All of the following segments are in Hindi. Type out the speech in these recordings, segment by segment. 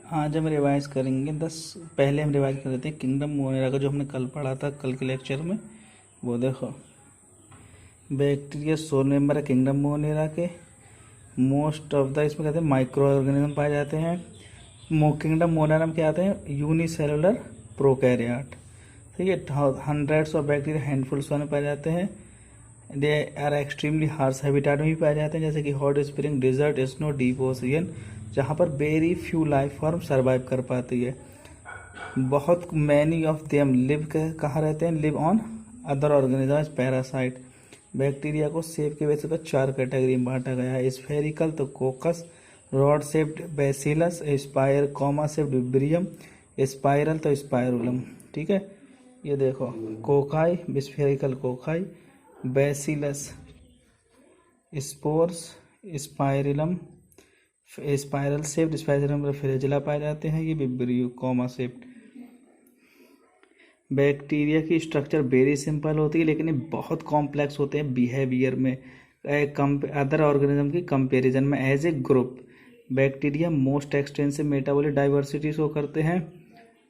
आज हम रिवाइज करेंगे पहले हम रिवाइज कर देते हैं किंगडम मोनेरा का, जो हमने कल पढ़ा था कल के लेक्चर में। वो देखो, बैक्टीरिया 16 मेंबर है किंगडम मोनेरा के। मोस्ट ऑफ द इसमें कहते हैं माइक्रो ऑर्गेनिज्म पाए जाते हैं। किंगडम मोनेरा में क्या आते हैं? Unicellular prokaryote. ठीक है, हंड्रेड्स ऑफ बैक्टीरिया हैंडफुल्स में पाए जाते हैं। They are extremely harsh habitat में भी पाए जाते हैं, जैसे कि hot spring, desert, snow, deep ocean, जहाँ पर very few life form survive कर पाती है। बहुत मैनी ऑफ देम लिव कहाँ रहते हैं? Live on other organism as parasite. Bacteria को शेप के वजह से 4 कैटेगरी में बांटा गया है। स्फेरिकल तो कोकस, rod shaped bacillus, spire comma shaped विब्रियम, spiral तो स्पायरुलम। ठीक है, ये देखो, cocci, spherical cocci, bacillus spores, spirillum spiral shaped, spirillum flagella पाए जाते हैं। ये विब्रियो कॉमा शेप्ड। बैक्टीरिया की स्ट्रक्चर वेरी सिंपल होती है, लेकिन ये बहुत कॉम्प्लेक्स होते हैं बिहेवियर में अदर ऑर्गेनिज्म की कंपैरिजन में। As a group bacteria most extensive metabolic diversity show करते हैं।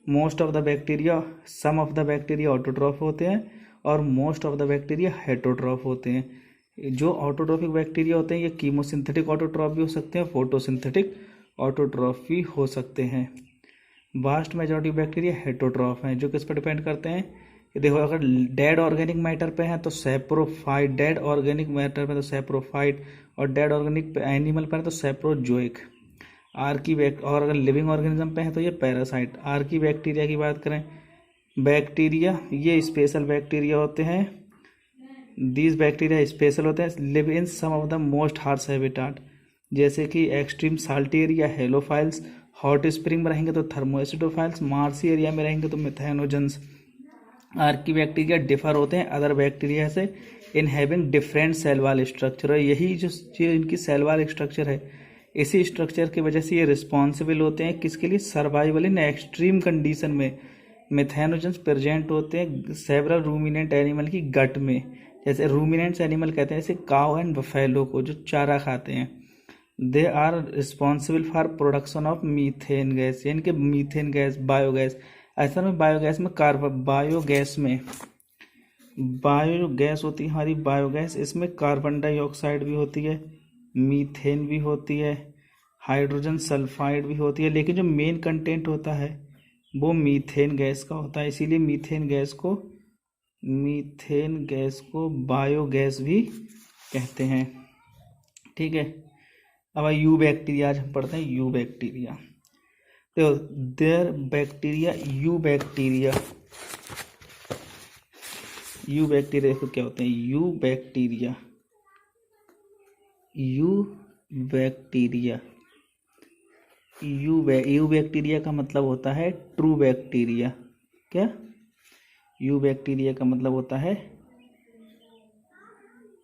Most of the bacteria, some of the bacteria autotroph होते हैं और most of the bacteria heterotroph होते हैं। जो ऑटोट्रॉफिक बैक्टीरिया होते हैं ये कीमोसिंथेटिक ऑटोट्रॉफ भी हो सकते हैं, फोटोसिंथेटिक ऑटोट्रॉफ भी हो सकते हैं। वास्ट मेजॉरिटी बैक्टीरिया हेटरोट्रॉफ हैं, जो किस पर डिपेंड करते हैं? कि देखो, अगर डेड ऑर्गेनिक मैटर पे हैं तो सैप्रोफाइट, डेड ऑर्गेनिक मैटर पे तो सैप्रोफाइट, और डेड ऑर्गेनिक एनिमल पर है तो सैप्रोजोइक। और अगर लिविंग ऑर्गेनिज्म पे है तो ये पैरासाइट। आर्की बैक्टीरिया की बात करें, बैक्टीरिया ये स्पेशल बैक्टीरिया होते हैं। दीज बैक्टीरिया स्पेशल होते हैं, live in some of the most harsh habitat, जैसे कि extreme salty area halophiles, hot spring में रहेंगे तो थर्मोएसिडोफाइल्स, मार्सी एरिया में रहेंगे तो मिथेनोजेंस। आर्की बैक्टीरिया डिफर होते हैं अदर बैक्टीरिया से in having different cell wall structure, और यही जो इनकी सेल वॉल स्ट्रक्चर है, इसी स्ट्रक्चर की वजह से ये रिस्पॉन्सिबल होते हैं किसके लिए? सर्वाइवल इन एक्सट्रीम कंडीशन में। मिथेनोजेंस प्रेजेंट होते हैं सेवरल रूमिनेंट एनिमल की गट में, जैसे रूमिनेंट्स एनिमल कहते हैं जैसे काउ एंड बफेलो को, जो चारा खाते हैं। They are responsible for production of methane gas, यानी कि मीथेन गैस, बायोगैस। ऐसा में बायोगैस में बायोगैस होती है हमारी बायोगैस, इसमें कार्बन डाइऑक्साइड भी होती है, मीथेन भी होती है, हाइड्रोजन सल्फाइड भी होती है, लेकिन जो मेन कंटेंट होता है वो मीथेन गैस का होता है। इसीलिए मीथेन गैस को बायोगैस भी कहते हैं। ठीक है, अब यू बैक्टीरिया आज हम पढ़ते हैं। यू बैक्टीरिया, तो देयर बैक्टीरिया यू बैक्टीरिया देखो क्या होते हैं? यू बैक्टीरिया का मतलब होता है ट्रू बैक्टीरिया। क्या? यू बैक्टीरिया का मतलब होता है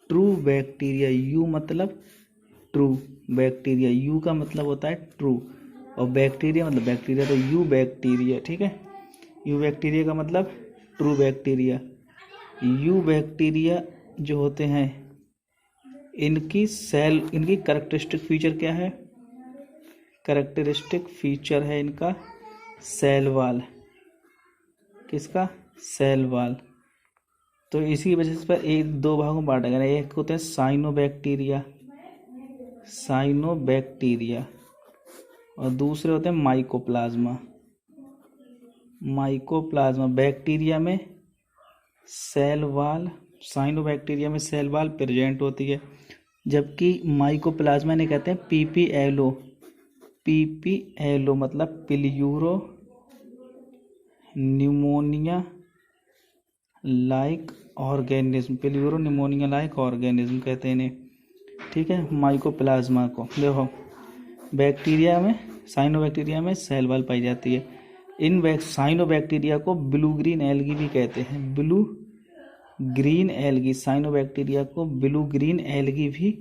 ट्रू बैक्टीरिया। यू मतलब ट्रू, बैक्टीरिया यू का मतलब होता है ट्रू, और बैक्टीरिया मतलब बैक्टीरिया, तो यू बैक्टीरिया। ठीक है, यू बैक्टीरिया का मतलब ट्रू बैक्टीरिया। यू बैक्टीरिया जो होते हैं इनकी कैरेक्टरिस्टिक फीचर क्या है? कैरेक्टरिस्टिक फीचर है इनका सेल वॉल। किसका? Cell wall. तो इसी वजह से पर एक दो भागों में बांटा गया। एक होते हैं साइनोबैक्टीरिया और दूसरे होते हैं माइकोप्लाज्मा। बैक्टीरिया में सेल वॉल, साइनोबैक्टीरिया में सेल वॉल प्रेजेंट होती है, जबकि माइकोप्लाज्मा ने कहते हैं पीपीएलओ मतलब प्यूरो न्यूमोनिया लाइक ऑर्गेनिज्म कहते हैं इन्हें। ठीक है, माइकोप्लाज्मा को देखो, साइनोबैक्टीरिया में सेल वॉल पाई जाती है। इन साइनोबैक्टीरिया को ब्लू ग्रीन एल्गी भी कहते हैं। साइनोबैक्टीरिया को ब्लू ग्रीन एल्गी भी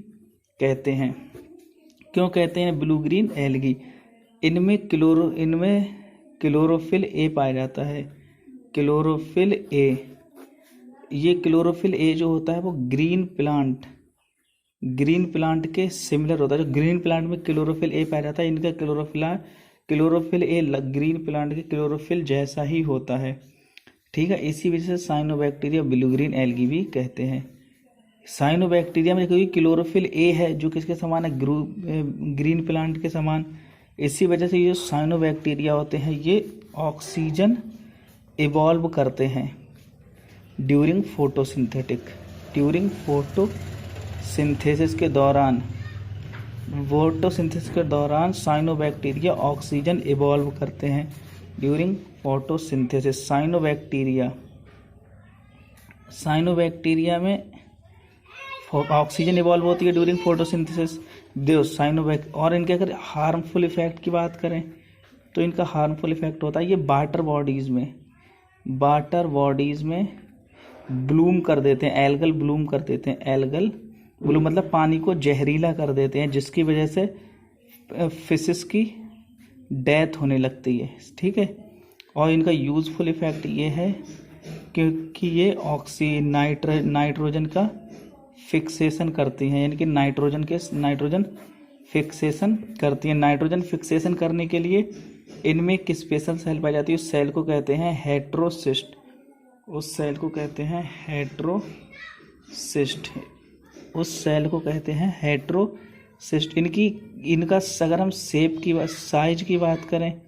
कहते हैं। क्यों कहते हैं ब्लू ग्रीन एल्गी? इनमें क्लोरोफिल ए पाया जाता है। क्लोरोफिल ए जो होता है वो ग्रीन प्लांट के सिमिलर होता है। जो ग्रीन प्लांट में क्लोरोफिल ए पाया जाता है, इनका क्लोरोफिल ए ग्रीन प्लांट के क्लोरोफिल जैसा ही होता है, ठीक है। इसी वजह से साइनोबैक्टीरिया ब्लू ग्रीन एल्गी भी कहते हैं। साइनोबैक्टीरिया में क्योंकि क्लोरोफिल ए है जो किसके समान है, ग्रीन प्लांट के समान, इसी वजह से ये साइनोबैक्टीरिया होते हैं ये ऑक्सीजन इवॉल्व करते हैं ड्यूरिंग फोटोसिंथेसिस के दौरान साइनोबैक्टीरिया ऑक्सीजन इवॉल्व करते हैं ड्यूरिंग फोटोसिंथेसिस। साइनोबैक्टीरिया में ऑक्सीजन इवॉल्व होती है ड्यूरिंग फोटोसिंथेसिस। और इनके अगर हार्मफुल इफेक्ट की बात करें तो इनका हार्मफुल इफेक्ट होता है ये वाटर बॉडीज़ में ब्लूम कर देते हैं, एल्गल ब्लूम कर देते हैं। एल्गल ब्लूम मतलब पानी को जहरीला कर देते हैं, जिसकी वजह से फिशेस की डेथ होने लगती है, ठीक है। और इनका यूज़फुल इफेक्ट ये है क्योंकि ये नाइट्रोजन का फिक्सेशन करती हैं, यानी कि नाइट्रोजन फिक्सेशन करती हैं। नाइट्रोजन फिक्सेशन करने के लिए इनमें एक स्पेशल सेल पाई जाती है, उस सेल को कहते हैं हेट्रोसिस्ट। इनका अगर हम साइज की बात करें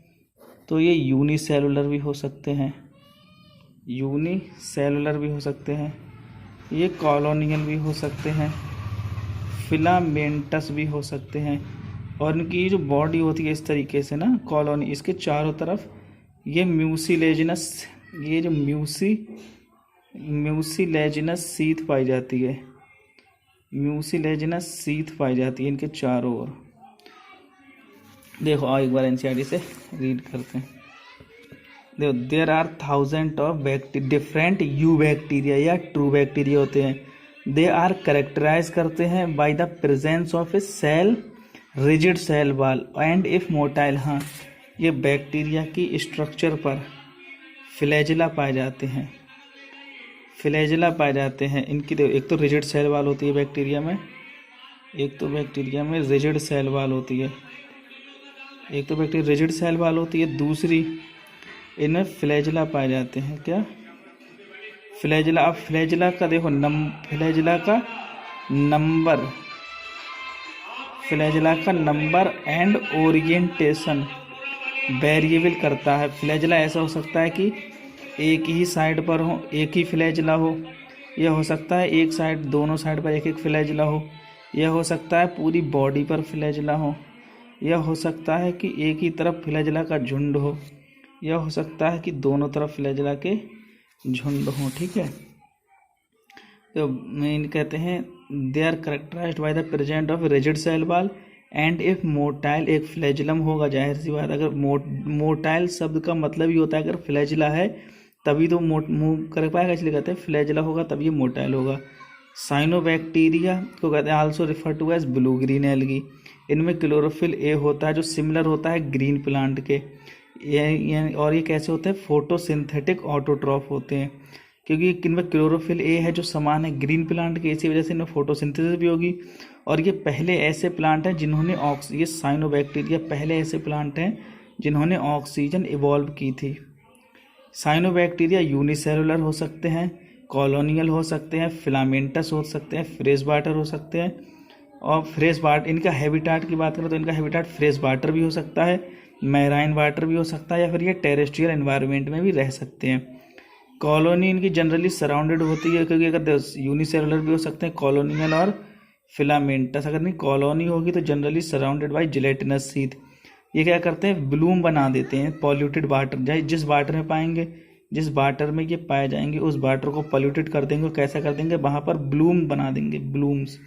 तो ये यूनिसेलुलर भी हो सकते हैं, ये कॉलोनियल भी हो सकते हैं, फिलामेंटस भी हो सकते हैं। और इनकी जो बॉडी होती है इस तरीके से ना कॉलोनी, इसके चारों तरफ ये म्यूसिलेजिनस सीथ पाई जाती है, इनके चारों ओर। देखो एक बार एनसीईआरटी से रीड करते हैं। देखो there are thousand of different eubacteria या ट्रू बैक्टीरिया होते हैं। दे आर कैरेक्टराइज करते हैं by the presence of a cell rigid cell wall and if motile. हाँ, ये बैक्टीरिया की स्ट्रक्चर पर फ्लैजेला पाए जाते हैं। इनकी देखो एक तो रिजिड सेल वॉल होती है बैक्टीरिया में, रिजिड सेल वॉल होती है, दूसरी इनमें फ्लैजेला पाए जाते हैं। क्या फ्लैजेला? अब फ्लैजेला का देखो फ्लैजेला का नंबर एंड ओरिएंटेशन वेरिएबल करता है। फ्लैजेला ऐसा हो सकता है कि एक ही साइड पर हो, एक ही फ्लैजेला हो, यह हो सकता है एक साइड, दोनों साइड पर एक फ्लैजेला हो, यह हो सकता है पूरी बॉडी पर फ्लैजेला हो, यह हो सकता है कि एक ही तरफ फ्लैजेला का झुंड हो, यह हो सकता है कि दोनों तरफ फ्लैजेला के झुंड हो, ठीक है। तो मेन कहते हैं they are characterised by the present of rigid cell wall and if motile, एक फ्लैजेलम होगा, जाहिर सी बात। अगर मोटाइल शब्द का मतलब ही होता है अगर फ्लैजेला है तभी तो मूव कर पाएगा, इसलिए कहते हैं फ्लैजेला होगा तब ये मोटाइल होगा। साइनोबैक्टीरिया को कहते हैं also refer to as blue green algae. इनमें क्लोरोफिल ए होता है जो सिमिलर होता है ग्रीन प्लांट के। और ये कैसे होते हैं? फोटोसिंथेटिक ऑटोट्रॉफ होते हैं, क्योंकि इनमें क्लोरोफिल ए है जो समान है ग्रीन प्लांट के, इसी वजह से इनमें फोटोसिंथेसिस भी होगी। और ये पहले ऐसे प्लांट हैं जिन्होंने ये साइनोबैक्टीरिया पहले ऐसे प्लांट हैं जिन्होंने ऑक्सीजन इवॉल्व की थी। साइनोबैक्टीरिया यूनिसेलुलर हो सकते हैं, कॉलोनियल हो सकते हैं, फिलामेंटस हो सकते हैं, फ्रेश वाटर हो सकते हैं। और फ्रेश वाटर, इनका हैबिटाट की बात करें तो इनका हैबिटाट फ्रेश वाटर भी हो सकता है, मैराइन वाटर भी हो सकता है, या फिर ये टेरेस्ट्रियल एनवायरनमेंट में भी रह सकते हैं। कॉलोनी इनकी जनरली सराउंडेड होती है, क्योंकि अगर यूनिसेलुलर भी हो सकते हैं कॉलोनियल और फिलामेंटस। अगर नहीं कॉलोनी होगी तो generally surrounded by gelatinous sheath. ये क्या करते हैं? ब्लूम बना देते हैं पॉल्यूटेड वाटर। जिस वाटर में पाएंगे, जिस वाटर में ये पाए जाएंगे उस वाटर को पॉल्यूटेड कर देंगे। कैसा कर देंगे? वहाँ पर ब्लूम बना देंगे, ब्लूम्स।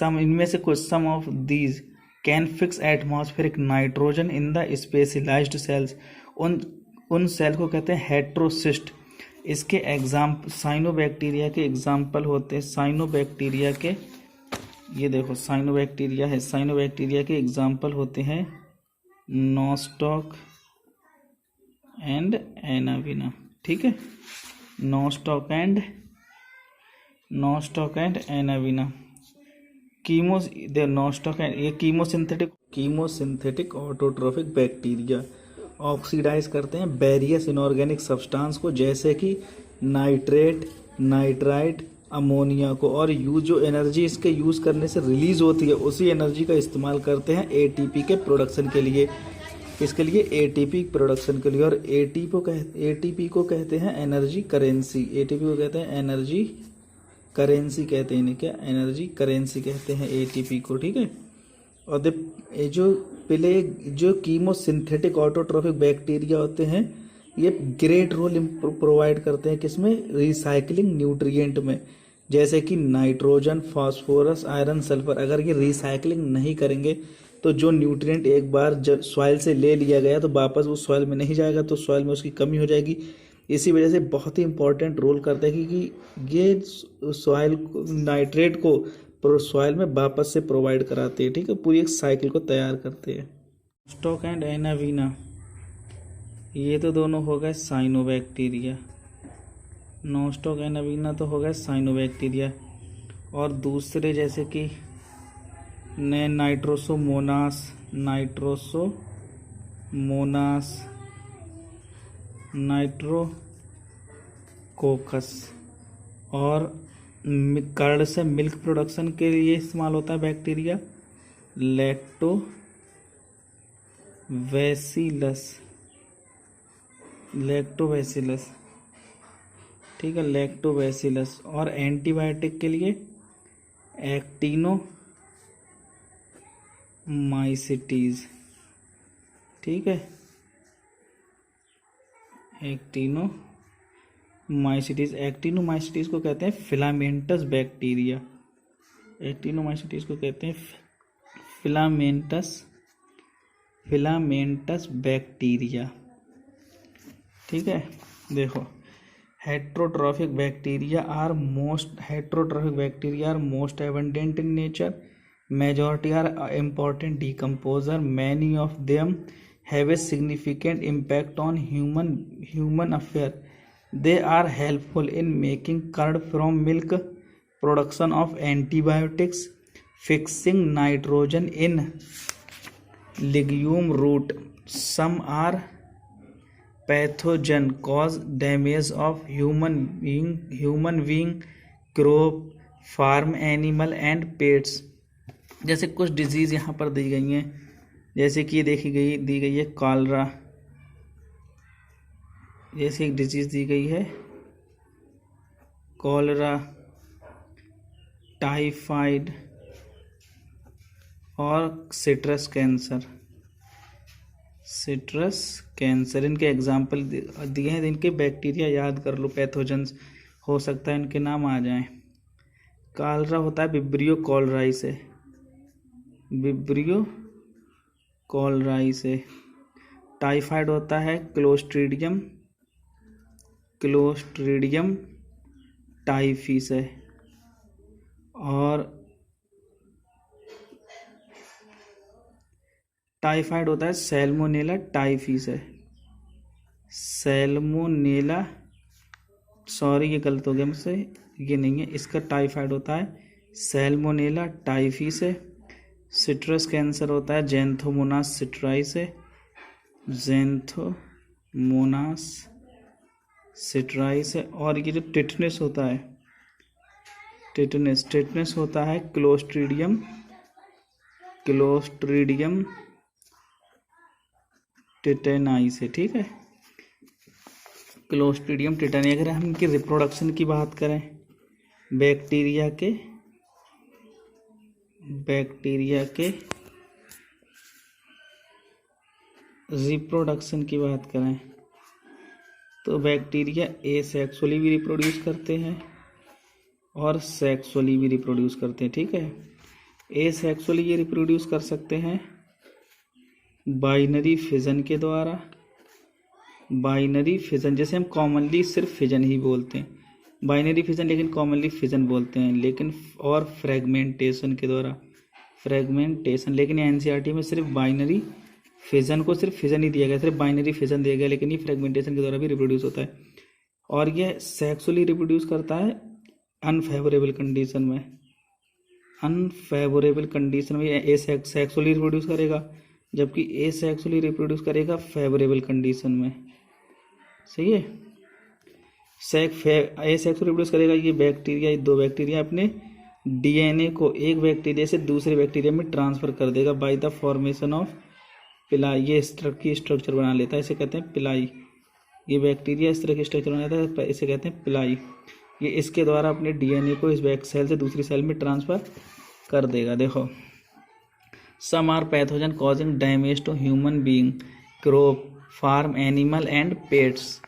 इनमें से कुछ some of these can fix atmospheric nitrogen in the specialized cells. उन सेल को कहते हैं हेट्रोसिस्ट। इसके साइनोबैक्टीरिया के एग्जाम्पल होते हैं, साइनोबैक्टीरिया के, ये देखो साइनोबैक्टीरिया है, साइनोबैक्टीरिया के एग्जाम्पल होते हैं नोस्टॉक एंड एनाविना, ठीक है। नोस्टॉक एंड एनाविना। नोस्टॉक एंड ये chemosynthetic chemosynthetic autotrophic bacteria oxidize करते हैं वेरियस इनऑर्गेनिक सब्सटेंस को, जैसे कि नाइट्रेट, नाइट्राइट, अमोनिया को, और जो एनर्जी इसके यूज़ करने से रिलीज होती है उसी एनर्जी का इस्तेमाल करते हैं एटीपी के प्रोडक्शन के लिए। किसके लिए? एटीपी प्रोडक्शन के लिए। और एटीपी को कहते हैं एनर्जी करेंसी। एटीपी को कहते हैं एनर्जी करेंसी, कहते हैं इन्हें क्या? एनर्जी करेंसी कहते हैं एटीपी को, ठीक है। और जो कीमोसिंथेटिक ऑटोट्रोफिक बैक्टीरिया होते हैं ये ग्रेट रोल प्रोवाइड करते हैं किसमें? रिसाइकलिंग न्यूट्रिएंट में, जैसे कि नाइट्रोजन, फास्फोरस, आयरन, सल्फर। अगर ये रिसाइकलिंग नहीं करेंगे तो जो न्यूट्रिएंट एक बार जब सॉइल से ले लिया गया तो वापस वो सॉइल में नहीं जाएगा, तो सॉइल में उसकी कमी हो जाएगी। इसी वजह से बहुत ही इंपॉर्टेंट रोल करता है कि ये सॉइल नाइट्रेट को सॉइल में वापस से प्रोवाइड कराते हैं, ठीक है। पूरी एक साइकिल को तैयार करते हैं। नॉस्टॉक एंड एनावीना, ये तो दोनों हो गए साइनोबैक्टीरिया। नॉस्टॉक एनावीना तो हो गए साइनोबैक्टीरिया। और दूसरे जैसे कि नाइट्रोसोमोनास, नाइट्रोकोकस, और कर्ड से मिल्क प्रोडक्शन के लिए इस्तेमाल होता है बैक्टीरिया लैक्टोबैसिलस, ठीक है, लैक्टोबैसिलस। और एंटीबायोटिक के लिए एक्टिनोमाइसिटीज, ठीक है, एक्टिनोमाइसिटीज को कहते हैं फिलामेंटस बैक्टीरिया। एक्टिनोमाइसिटीज को कहते हैं फिलामेंटस बैक्टीरिया, ठीक है। देखो, heterotrophic bacteria are most abundant in nature, majority are important decomposer, many of them have a significant impact on human affair. They are helpful in making curd from milk, production of antibiotics, fixing nitrogen in legume root. Some are pathogen, cause damage of human being, crop, farm animal and pets. जैसे कुछ डिजीज़ यहाँ पर दी गई हैं, जैसे कि दी गई है कॉलरा, जैसे एक डिजीज़ दी गई है कॉलरा, टाइफाइड और सिट्रस कैंसर। इनके एग्जाम्पल दिए हैं, इनके बैक्टीरिया याद कर लो, पैथोजेंस हो सकता है इनके नाम आ जाएं। कॉलरा होता है विब्रियो कॉलराई से। टाइफाइड होता है क्लोस्ट्रीडियम टाइफी से। और टाइफाइड होता है सैल्मोनेला टाइफी से। सॉरी ये गलत हो गया मुझसे, ये नहीं है, इसका टाइफाइड होता है सैल्मोनेला टाइफी से। सिट्रस कैंसर होता है ज़ैंथोमोनास सिट्राई से। और ये जो टिटनेस होता है क्लोस्ट्रीडियम टिटेनाई से, ठीक है, क्लोस्ट्रीडियम टिटेनाई। अगर हम इनकी रिप्रोडक्शन की बात करें, बैक्टीरिया के रिप्रोडक्शन की बात करें तो बैक्टीरिया एसेक्सुअली भी रिप्रोड्यूस करते हैं और सेक्सुअली भी रिप्रोड्यूस करते हैं, ठीक है। एसेक्सुअली ये रिप्रोड्यूस कर सकते हैं बाइनरी फिजन के द्वारा। बाइनरी फिजन, जैसे हम कॉमनली सिर्फ फिजन ही बोलते हैं, बाइनरी फिजन, लेकिन कॉमनली फिजन बोलते हैं, लेकिन और फ्रेगमेंटेशन के द्वारा, लेकिन एनसीईआरटी में सिर्फ बाइनरी फिजन को सिर्फ फिजन ही दिया गया, सिर्फ बाइनरी फिजन दिया गया, लेकिन ये फ्रेगमेंटेशन के द्वारा भी रिप्रोड्यूस होता है। और ये सेक्सुअली रिप्रोड्यूस करता है अनफेवरेबल कंडीशन में, अनफेवरेबल कंडीशन में ए सेक्सुअली रिप्रोड्यूस करेगा, जबकि ए सेक्सुअली रिप्रोड्यूस करेगा फेवरेबल कंडीशन में। सही है। ए सेक्सुअली रिप्रोड्यूस करेगा ये बैक्टीरिया, ये दो बैक्टीरिया अपने डीएनए को एक बैक्टीरिया से दूसरे बैक्टीरिया में ट्रांसफर कर देगा बाय द फॉर्मेशन ऑफ पिलाई। ये इस तरह की स्ट्रक्चर बना लेता है, इसे कहते हैं पिलाई। ये बैक्टीरिया इस तरह की स्ट्रक्चर बनाता है, इसे कहते हैं पिलाई। ये इसके द्वारा अपने डीएनए को इस सेल से दूसरी सेल में ट्रांसफर कर देगा। देखो, some are pathogen causing damage to human being, crop, farm animal and pets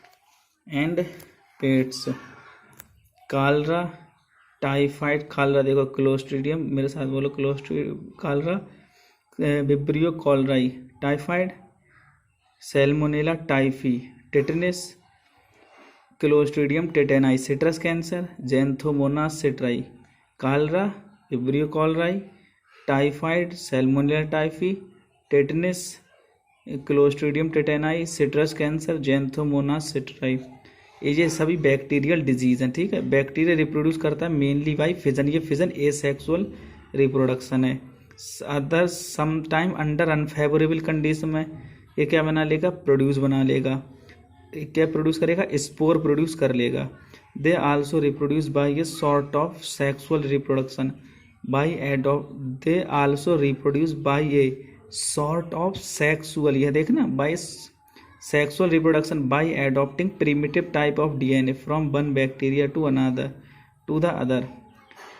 cholera, typhoid, खालरा, देखो क्लोस्ट्रीडियम, मेरे साथ बोलो cholera, Vibrio cholerae, typhoid, Salmonella typhi, tetanus, Clostridium tetani, citrus canker, Xanthomonas citri, cholera, Vibrio cholerae, typhoid, Salmonella typhi, tetanus, Clostridium tetani, citrus canker, Xanthomonas citri, ये सभी बैक्टीरियल डिजीज हैं। ठीक है। बैक्टीरिया रिप्रोड्यूस करता है मेनली बाई फिजन, ये फिजन एसेक्सुअल रिप्रोडक्शन है। Other sometime under unfavourable condition में ये क्या बना लेगा, प्रोड्यूस बना लेगा। क्या प्रोड्यूस करेगा, स्पोर प्रोड्यूस कर लेगा। They also reproduce by a sort of sexual reproduction by they also reproduce by a sort of sexual, यह देखना, by sexual reproduction by adopting primitive type of DNA from one bacteria to the other.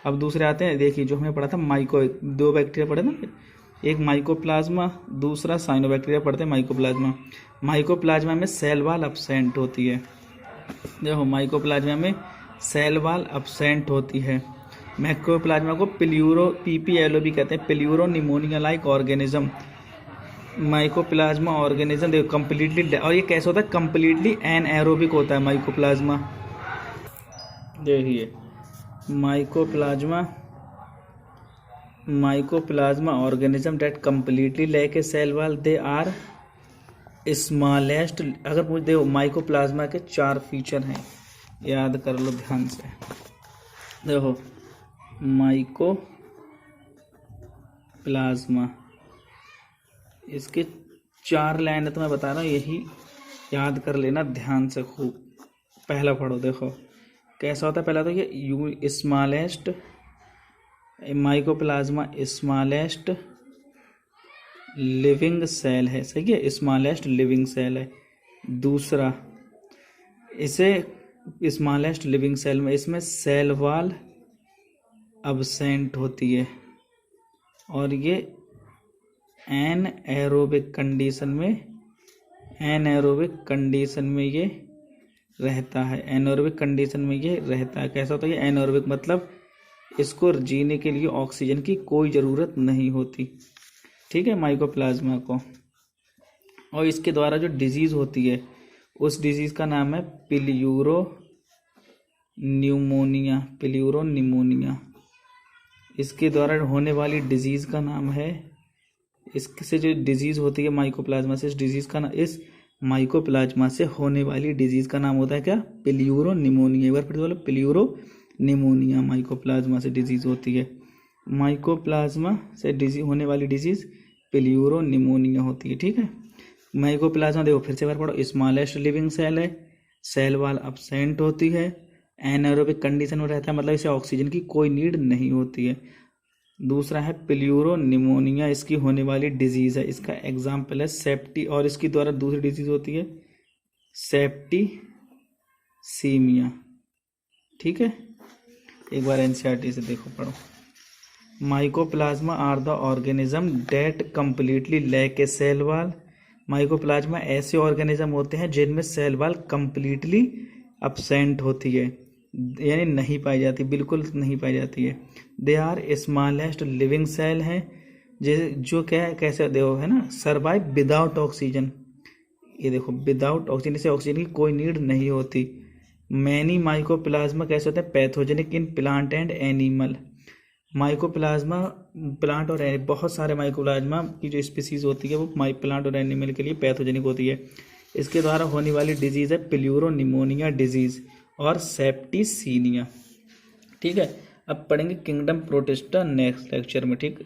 अब दूसरे आते हैं, देखिए जो हमने पढ़ा था दो बैक्टीरिया पढ़े ना, एक माइकोप्लाज्मा, दूसरा साइनोबैक्टीरिया पढ़ते हैं माइकोप्लाज्मा। माइकोप्लाज्मा में सेल वॉल एब्सेंट होती है। देखो, माइकोप्लाज्मा में सेल वॉल एब्सेंट होती है। माइकोप्लाज्मा को पीपीएलओ भी कहते हैं, furrow pneumonia like organism. Mycoplasma organism देखो कंप्लीटली, और ये कैसे होता है, कंप्लीटली एनएरोबिक होता है माइकोप्लाज्मा। देखिए, mycoplasma organism that completely lack a cell wall, they are smallest. अगर पूछ देखो, माइकोप्लाज्मा के 4 फीचर हैं, याद कर लो ध्यान से। देखो, माइकोप्लाज्मा, इसके 4 लाइन है तो मैं बता रहा हूँ, यही याद कर लेना ध्यान से खूब। पहला पढ़ो, देखो कैसा होता है। पहला तो ये smallest, mycoplasma smallest living cell है। सही है, स्मॉलेस्ट लिविंग सेल है। दूसरा, इसे स्मॉलेस्ट लिविंग सेल में इसमें सेल वॉल अब्सेंट होती है, और ये एनएरोबिक कंडीशन में ये रहता है। एनएरोबिक कंडीशन में ये रहता है। कैसा होता है ये एनएरोबिक, मतलब इसको जीने के लिए ऑक्सीजन की कोई ज़रूरत नहीं होती। ठीक है, माइकोप्लाज्मा को। और इसके द्वारा जो डिजीज़ होती है, उस डिजीज़ का नाम है प्यूरो निमोनिया। इसके द्वारा होने वाली डिजीज़ का नाम है, इससे जो डिजीज़ होती है माइकोप्लाज्मा से, इस माइकोप्लाज्मा से होने वाली डिजीज़ का नाम होता है क्या, प्यूरो निमोनिया। एक बार फिर बोलो, प्यूरो निमोनिया माइकोप्लाज्मा से डिजीज़ होती है। माइकोप्लाज्मा से होने वाली डिजीज़ प्यूरो निमोनिया होती है। ठीक है। माइकोप्लाज्मा देखो फिर से बार पढ़ो, स्मॉलेस्ट लिविंग सेल है, सेल वॉल अब्सेंट होती है, एनारोबिक कंडीशन में रहता है, मतलब इसे ऑक्सीजन की कोई नीड नहीं होती है। दूसरा है प्यूरो निमोनिया, इसकी होने वाली डिजीज़ है। इसका एग्जाम्पल है सेप्टी, और इसकी द्वारा दूसरी डिजीज़ होती है सेप्टिसीमिया। ठीक है, एक बार एनसीईआरटी से देखो, पढ़ो। Mycoplasma are the organism that completely lack a cell wall. Mycoplasma ऐसे ऑर्गेनिज्म होते हैं जिनमें सेल वॉल कंप्लीटली अब्सेंट होती है, यानी नहीं पाई जाती, बिल्कुल नहीं पाई जाती है। They are smallest living cell है, जो क्या है, कैसे देखो है ना, सर्वाइव विदाउट ऑक्सीजन। ये देखो विदाउट ऑक्सीजन, से ऑक्सीजन की कोई नीड नहीं होती। मैनी माइकोप्लाज्मा कैसे होते हैं, pathogenic in plant and animal. Mycoplasma plant और बहुत सारे माइकोप्लाज्मा की जो स्पीसीज होती है वो प्लांट और एनिमल के लिए पैथोजेनिक होती है। इसके द्वारा होने वाली डिजीज़ है प्यूरो निमोनिया डिजीज़ और सेप्टिसीनिया। ठीक है। अब पढ़ेंगे किंगडम प्रोटिस्टा नेक्स्ट लेक्चर में। ठीक,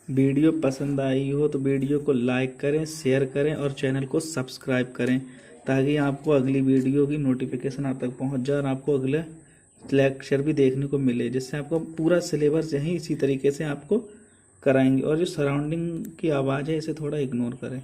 वीडियो पसंद आई हो तो वीडियो को लाइक करें, शेयर करें और चैनल को सब्सक्राइब करें, ताकि आपको अगली वीडियो की नोटिफिकेशन आप तक पहुंच जाए और आपको अगले लेक्चर भी देखने को मिले, जिससे आपको पूरा सिलेबस यहीं इसी तरीके से आपको कराएंगे। और जो सराउंडिंग की आवाज़ है इसे थोड़ा इग्नोर करें।